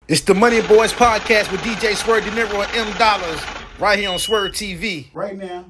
It's the Money Boyz podcast with DJ S.W.I.R.V, Deniro, and M. Dollaz right here on Swirv TV. Right now,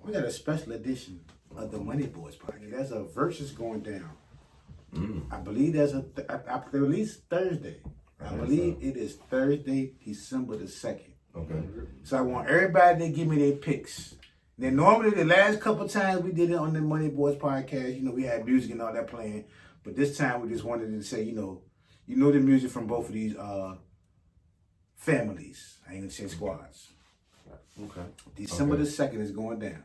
we got a special edition of the Money Boyz podcast. There's a versus going down. I believe there's at least Thursday. I believe it is Thursday, December the 2nd. Okay. So I want everybody to give me their picks. Then normally the last couple times we did it on the Money Boyz podcast, we had music and all that playing. But this time we just wanted to say, you know the music from both of these families. I ain't gonna say squads. Okay. December the 2nd is going down.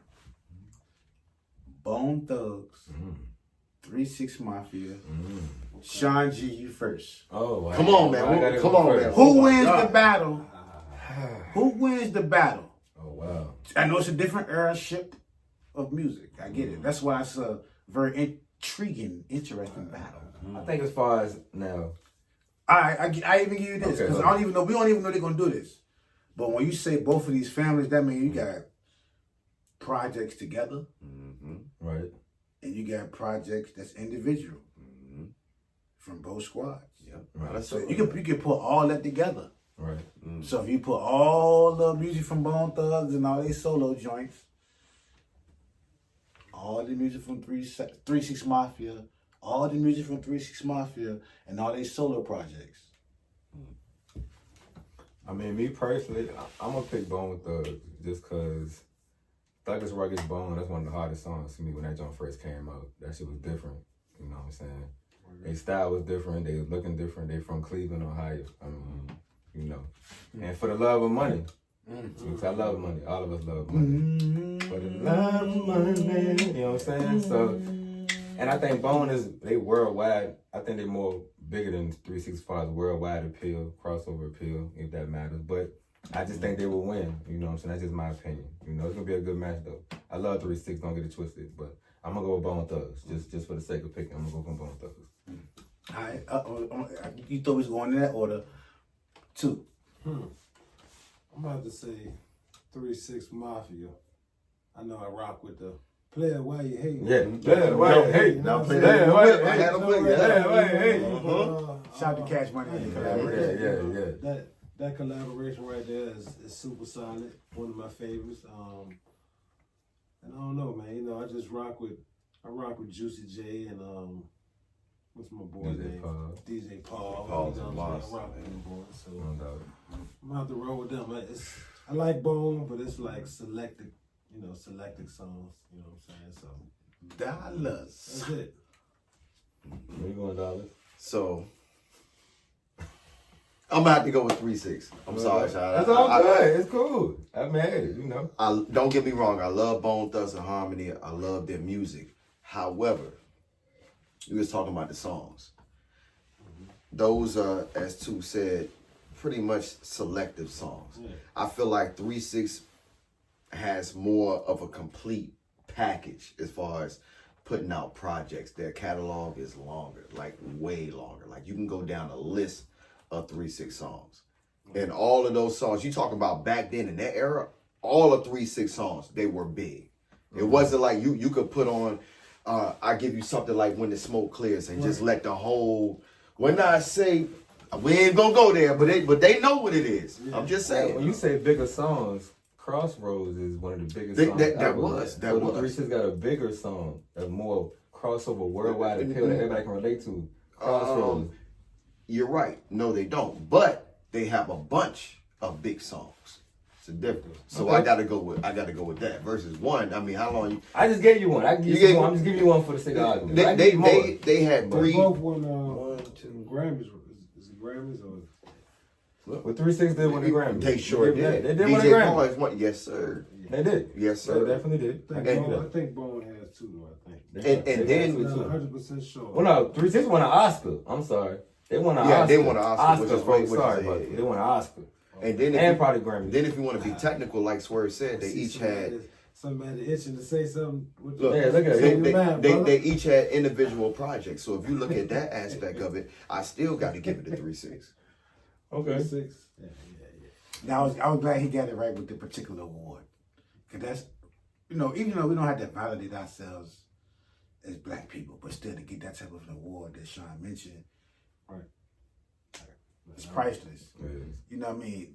Bone Thugs, 3-6 Mafia, Sean G, you first. Oh, wow. Come on, man. Come on, man. Who wins the battle? Who wins the battle? Oh, wow. I know it's a different era shift of music. I get it. That's why it's a very intriguing, interesting battle. I think as far as now, I even give you this, because we don't even know they're going to do this. But when you say both of these families, that means you got projects together. right? And you got projects that's individual from both squads. Yep. Right. So you can put all that together. Right. So if you put all the music from Bone Thugs and all these solo joints, all the music from 3-6 Mafia, all the music from 3-6 Mafia, and all these solo projects. I mean, me personally, I'm going to pick Bone Thugs just because Thuggish Rugged Bone, that's one of the hardest songs to me when that joint first came out. That shit was different. You know what I'm saying? Their style was different. They was looking different. They from Cleveland, Ohio. I mean, And for the love of money. Because I love money. All of us love money. For the love of money. You know what I'm saying? So, and I think Bone they worldwide. I think they're more bigger than 365's worldwide appeal, crossover appeal, if that matters. But I just think they will win. You know what I'm saying? That's just my opinion. It's going to be a good match, though. I love 3-6, don't get it twisted. But I'm going to go with Bone Thugs. Just for the sake of picking, I'm going to go from Bone Thugs. All right. You thought we was going in that order, too. I'm about to say 3-6 Mafia. I know I rock with the player why you hate. Yeah, player why you hate. Now play that. I had a play. Player why you hate. Shout out to Cash Money in the collaboration. Yeah. That collaboration right there is super solid. One of my favorites. And I don't know, man. I just rock with Juicy J and what's my boy name? DJ Paul. Paul's I Lost. rock with them boys. So No doubt. I'm gonna have to roll with them. I like Bone, but it's like selected songs. You know what I'm saying? So Dollaz. that's it. Where you going, Dollaz? So, I'm gonna have to go with 3-6. I'm sorry, Sean. It's all good. It's cool. I'm mad, Don't get me wrong. I love Bone Thugs and Harmony. I love their music. However, we was talking about the songs. Those are, as Tu said, pretty much selective songs. Yeah. I feel like 3-6 has more of a complete package as far as putting out projects. Their catalog is longer, like way longer. Like you can go down a list of 3-6 songs. And all of those songs, you talk about back then in that era, all of 3-6 songs, they were big. It wasn't like you could put on, I give you something like When the Smoke Clears and just let the whole, when I say, we ain't gonna go there, but they know what it is. Yeah. I'm just saying. When you say bigger songs, Crossroads is one of the biggest songs that ever. was. So the 3-6 got a bigger song, a more crossover, worldwide appeal that everybody can relate to. Crossroads. You're right. No, they don't. But they have a bunch of big songs. It's a difference. So I gotta go with that. Versus one. I mean, how long I just gave you one. I can give you one. I'm just giving you one for the sake of argument. They had three. Both won 2 Grammys. Is it Grammys or? With 3-6 did win the Grammy. They sure did. They did win the Grammy. Paul yes, sir. They did. Yes, sir. They definitely did. I think Bone has 2 though. I think. And then 100% sure. Well, no, 3-6 won an Oscar. I'm sorry. They won an Oscar. Yeah, they won an Oscar. Which is folks, right. Sorry, but they won an Oscar. And then probably Grammy. Then if you want to be technical, like Swirv said, they each had. Somebody itching to say something. Look, look at it. They each had individual projects. So if you look at that aspect of it, I still got to give it a 3-6. Okay. 6. Yeah. Now I was glad he got it right with the particular award, because that's, even though we don't have to validate ourselves as black people, but still to get that type of an award that Sean mentioned, Right. It's priceless. It is. You know what I mean?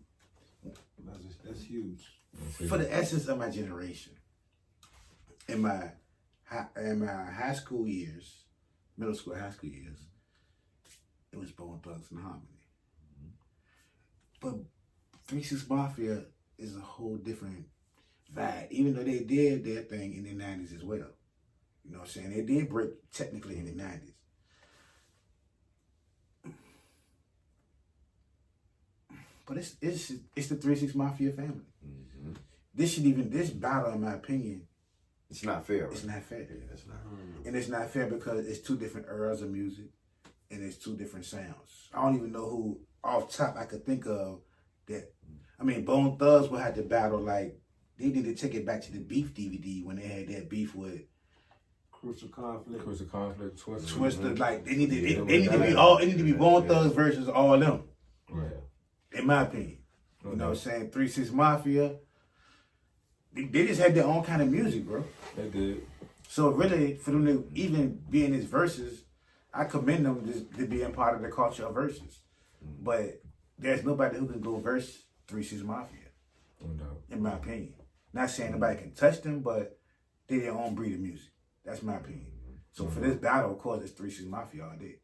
That's huge. For the essence of my generation, in my high school years, middle school, high school years, it was Bone Thugs and Harmony. But 3 6 Mafia is a whole different vibe, even though they did their thing in the 90s as well. You know what I'm saying? They did break technically in the 90s. But it's the 3 6 Mafia family. Mm-hmm. This battle, in my opinion, It's not fair. it's not fair. Yeah, it's not. And it's not fair because it's 2 different eras of music and it's 2 different sounds. I don't even know who off top I could think of that. I mean, Bone Thugs will have to battle like they need to take it back to the Beef DVD when they had that beef with Crucial Conflict. Twister. Like they need to Yeah, it need to be Bone Thugs versus all them. Right. In my opinion. You know what I'm saying? 3 6 Mafia. They just had their own kind of music, bro. They did. So really, for them to even be in his verses, I commend them to being part of the culture of verses. But there's nobody who can go verse 3 6 Mafia, No doubt. in my opinion. Not saying nobody can touch them, but they their own breed of music. That's my opinion. So for this battle, of course, it's 3 6 Mafia all day.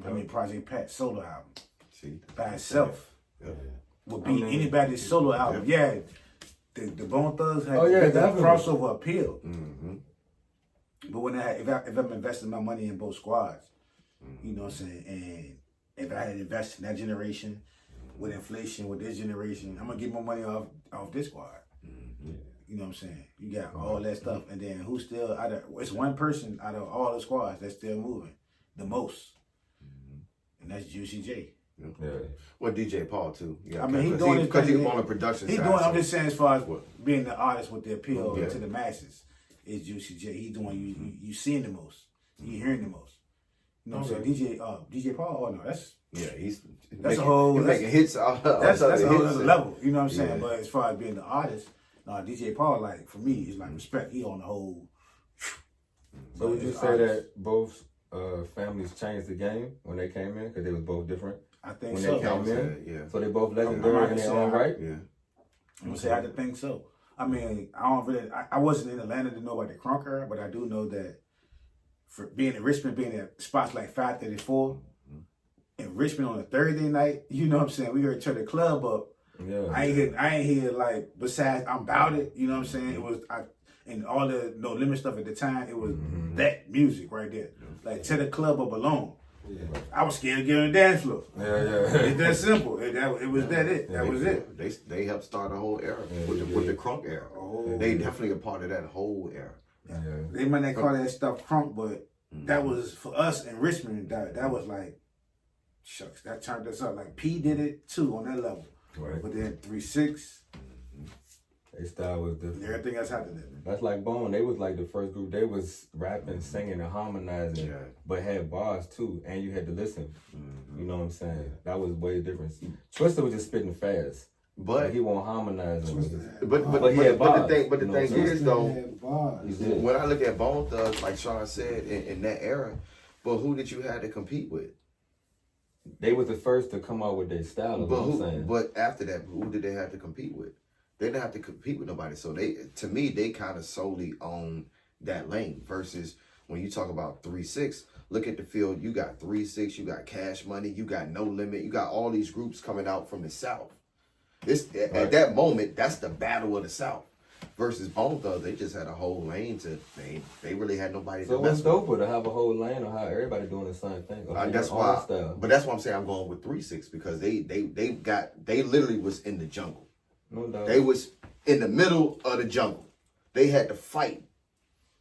I mean, Project Pat's solo album See? by itself Yeah. would beat anybody's solo album. Yeah, the Bone Thugs had definitely. crossover appeal. Mm-hmm. But when if I'm investing my money in both squads, you know what I'm saying, and if I had invested in that generation with inflation with this generation, I'm gonna get more money off this squad. You know what I'm saying? You got all that stuff, and then who's still it's one person out of all the squads that's still moving the most, and that's Juicy J. Yeah. Well, DJ Paul too. Yeah, I mean, he's doing doing because his he's thing. on the production He's side. doing. I'm so- just saying, as far as What? being the artist with the appeal Yeah. to the masses, is Juicy J. He's doing you seeing the most, you hearing the most. You know what I'm saying? DJ Paul. Oh no, that's he's a making, whole- he's making hits. that's a whole other level. You know what I'm saying? Yeah. But as far as being the artist, DJ Paul, like for me, is like respect. He on the whole. So would you As say artists, that both families changed the game when they came in because they was both different I think when so. they came in? Yeah. So they both I'm legendary in not their own saying- right. Yeah. I'm gonna say I could think so. I mean, I don't really. I wasn't in Atlanta to know about the crunk era, but I do know that for being in Richmond, being at spots like 534 in Richmond on a Thursday night, you know what I'm saying? We heard turn the club up. Yeah. I ain't hear like besides I'm About It, you know what I'm saying? It was and all the No Limit stuff at the time, it was that music right there. Like tear the club up alone. Yeah. I was scared to get on the dance floor. Yeah. It's that simple. It was that was it. They helped start a whole era Yeah, with the crunk era. Oh. They definitely a part of that whole era. Yeah. They might not call that stuff crunk, but that was for us in Richmond. That was like, shucks, that turned us up. Like P did it too on that level. Right. But then 3-6, Their style was different. everything else after that. That's like Bone. They was like the first group. They was rapping, singing, and harmonizing, Yeah. but had bars too, and you had to listen. You know what I'm saying? That was way different. Twister was just spitting fast, But he won't harmonize. But he had the bars, thing you know what I'm is saying? though, He did. when I look at Bone Thugs, like Sean said, in that era, but who did you have to compete with? They was the first to come out with their style. Is what I'm saying. But after that, who did they have to compete with? They didn't have to compete with nobody. So to me, they kind of solely own that lane. Versus when you talk about 3-6, look at the field. You got 3-6, you got Cash Money, you got No Limit, you got all these groups coming out from the South. At that moment, that's the battle of the South. Versus Bone Thugs, they just had a whole lane to. They really had nobody So to what's mess with. doper to have a whole lane or how everybody doing the same thing? Or That's their own why. style? But that's why I'm saying I'm going with 3-6 because they literally was in the jungle. No doubt. They was in the middle of the jungle. They had to fight.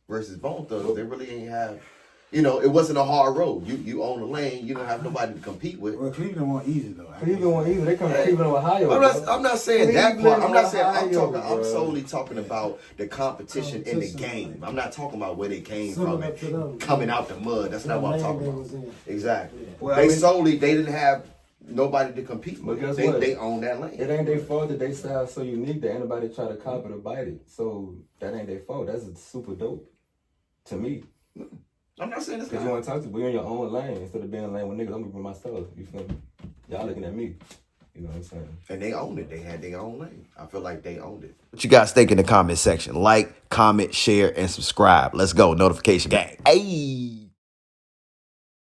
Versus Bone Thugs, they really ain't have. It wasn't a hard road. You own the lane. You don't have nobody to compete with. Well, Cleveland wasn't easy though. Cleveland won't either. They come from Cleveland, Ohio. I'm not saying that part. I'm not saying. I'm Cleveland, talking. I'm Ohio, solely talking about the competition in the game. I'm not talking about where they came from Similar to them. and coming out the mud. That's not what I'm talking about. Exactly. Well, They I mean- they didn't have nobody to compete But with. guess They what? they own that lane. It ain't their fault that they style so unique that anybody try to copy or bite it. So that ain't their fault. That's super dope to me. I'm not saying it's Cause you not. want to talk to we in your own lane instead of being in a lane with niggas. I'm gonna be myself. You feel me? Y'all looking at me. You know what I'm saying? And they owned it. They had their own lane. I feel like they owned it. What you guys think in the comment section? Like, comment, share, and subscribe. Let's go. Notification gang. Hey.